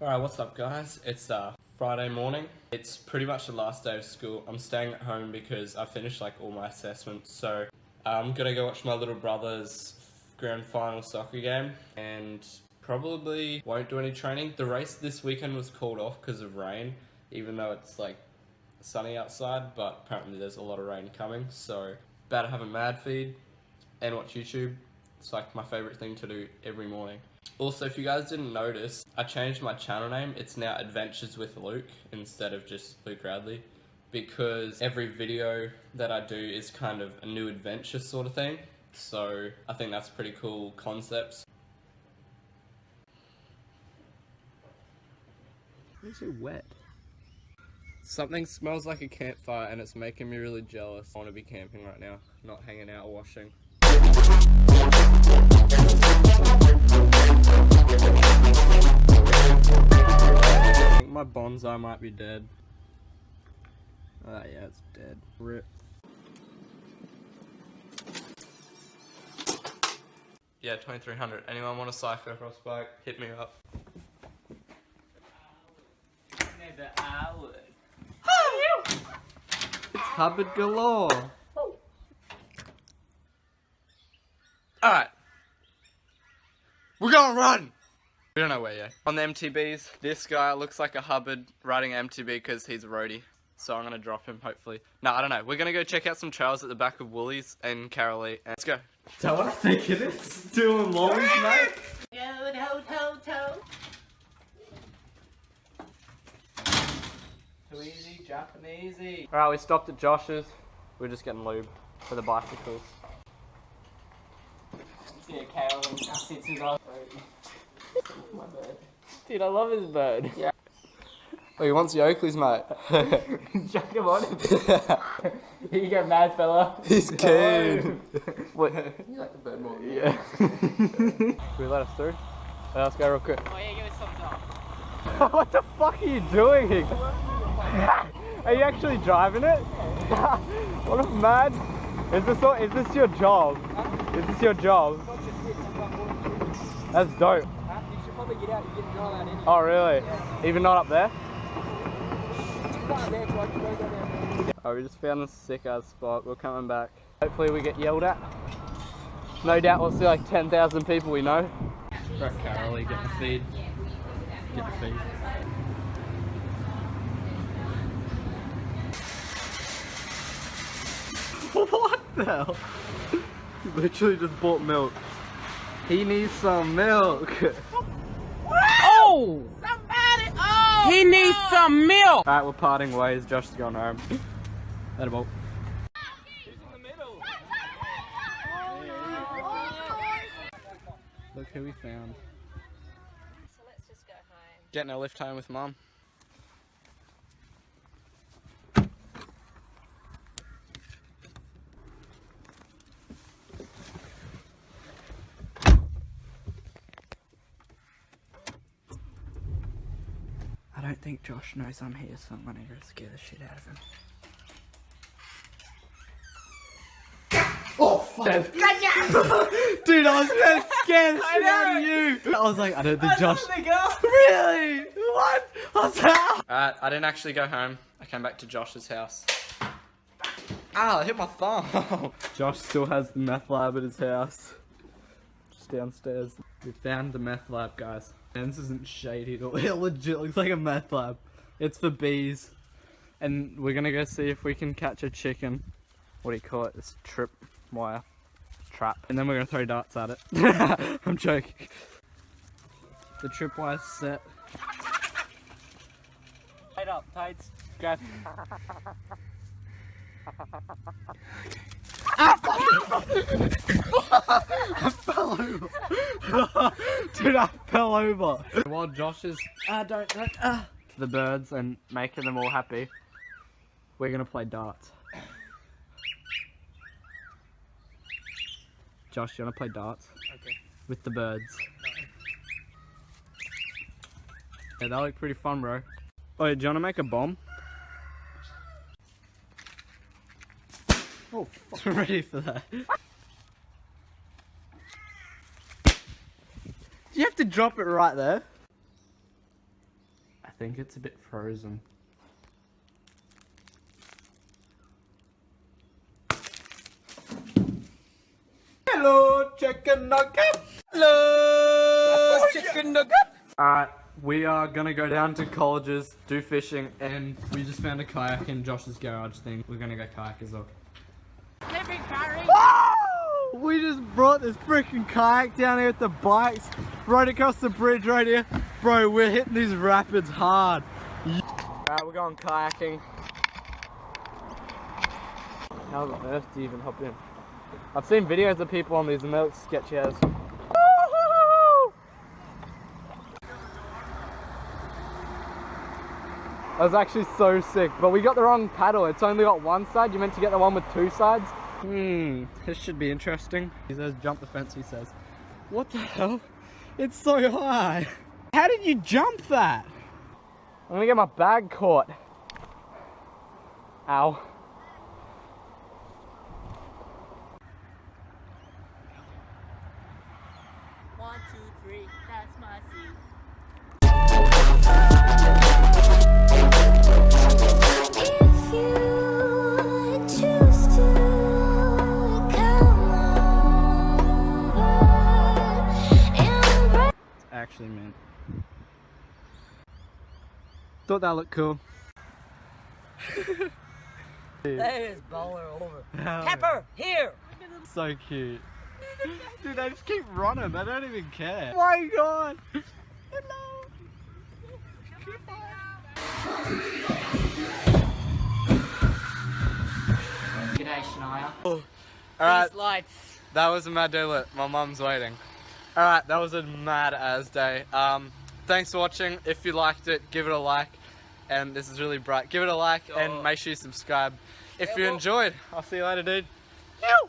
Alright, what's up guys? It's Friday morning. It's pretty much the last day of school. I'm staying at home because I finished like all my assessments, so I'm gonna go watch my little brother's grand final soccer game and probably won't do any training. The race this weekend was called off because of rain, even though it's like sunny outside, but apparently there's a lot of rain coming, so about to have a mad feed and watch YouTube. It's like my favorite thing to do every morning. Also, if you guys didn't notice, I changed my channel name. It's now Adventures with Luke instead of just Luke Radley, because every video that I do is kind of a new adventure sort of thing. So I think that's a pretty cool concept. Why is it wet? Something smells like a campfire and it's making me really jealous. I want to be camping right now, not hanging out washing. I think my bonsai might be dead. Ah, yeah, it's dead. RIP. Yeah, 2300. Anyone want a cyclo cross bike? Hit me up. Maybe I would. It's Hubbard galore. Alright. We're gonna run! We don't know where yet. On the MTBs, this guy looks like a Hubbard riding MTB because he's a roadie. So I'm gonna drop him, hopefully. No, I don't know. We're gonna go check out some trails at the back of Woolies and Carolee. Let's go. Is that what I think it is? Doing longs, mate? Too easy, Japanesey. Alright, we stopped at Josh's. We're just getting lube for the bicycles. See a Carolee sits his off. My bird. Dude, I love his bird. Yeah. Oh, he wants the Oakleys, mate. Chuck him on him. Here you go, mad fella. He's keen. What? You like the bird more than me. Yeah. Can we let us through? Let's go real quick. Oh yeah, give us thumbs up. What the fuck are you doing? Are you actually driving it? What a mad... Is this your job? Huh? Is this your job? That's dope. You should probably get out and get a drive out anyway. Oh really? Yeah. Even not up there? Not there, so I can go there. Oh, we just found this sick ass spot. We're coming back. Hopefully we get yelled at. No doubt we'll see like 10,000 people we know. Right, Carolee, get the feed. Get the feed. What the hell? He literally just bought milk. He needs some milk. Oh! Somebody! Oh! He needs some milk! Alright, we're parting ways. Josh is going home. That about. Who's in the middle? Look who we found. So let's just go home. Getting a lift home with Mum. I don't think Josh knows I'm here, so I'm gonna go scare the shit out of him. Oh fuck! Dude, I was gonna scare the shit out of you! I was like, I don't think Josh... Really? What? What's that? I didn't actually go home. I came back to Josh's house. Ah, I hit my thumb! Josh still has the meth lab at his house. Just downstairs. We found the meth lab, guys. And this isn't shady at all. It legit looks like a meth lab. It's for bees. And we're gonna go see if we can catch a chicken. What do you call it? This trip wire. Trap. And then we're gonna throw darts at it. I'm joking. The tripwire set. Tight up, tights. Grab. I fell over. Dude, I fell over. While Josh is the birds and making them all happy, we're gonna play darts. Josh, you wanna play darts? Okay. With the birds. Yeah, that look pretty fun, bro. Oh, do you wanna make a bomb? Oh, fuck. Ready for that. You have to drop it right there. I think it's a bit frozen. Hello, chicken nugget. Hello, chicken nugget. Alright, we are gonna go down to colleges, do fishing, and we just found a kayak in Josh's garage thing. We're gonna go kayak as well. We just brought this freaking kayak down here with the bikes right across the bridge right here. Bro, we're hitting these rapids hard. Alright, we're going kayaking. How on earth do you even hop in? I've seen videos of people on these and they look sketchy as. That was actually so sick, but we got the wrong paddle. It's only got one side. You meant to get the one with two sides. This should be interesting. He says jump the fence, he says. What the hell? It's so high. How did you jump that? I'm gonna get my bag caught. Ow. One, two, three, that's my seat. Actually, man. Thought that looked cool. That is baller over. Hell Pepper, here! So cute. Dude, they just keep running. They don't even care. Oh my god. Hello. G'day, Shania. Alright, These lights. that was a mad day lit. My mum's waiting. Alright, that was a mad as day. Thanks for watching. If you liked it, give it a like. And this is really bright. Give it a like and make sure you subscribe. If you enjoyed, I'll see you later, dude. Yo!